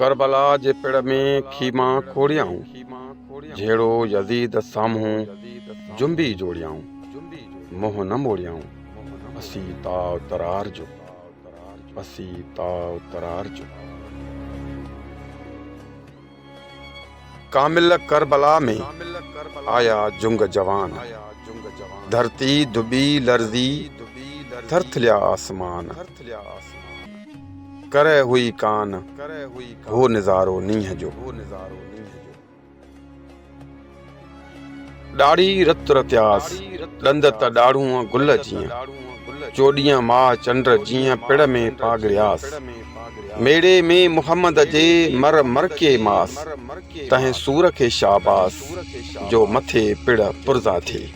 کربلا جے پڑ میں کھیما کھوڑیاؤں جھیڑو یزید سامہوں جنبی جوڑیاؤں موہ نہ موڑیاؤں اسی تاؤ ترار جو اسی تاؤ ترار جو کامل کربلا میں آیا جنگ جوان دھرتی دبی لرزی تھرتھلیا آسمان کرے ہوئی کان ہو نظارو نہیں جو ڈاڑھی رت رتیاس ڈندت ڈاڑھوں گل جیئں چوڈیاں ماہ چنڈ جیئں پڑ میں پاگڑیاس میڑے میں محمد جے مر مر کے ماس تہیں سور کے شاباس جو متھے پڑ پرزا تھے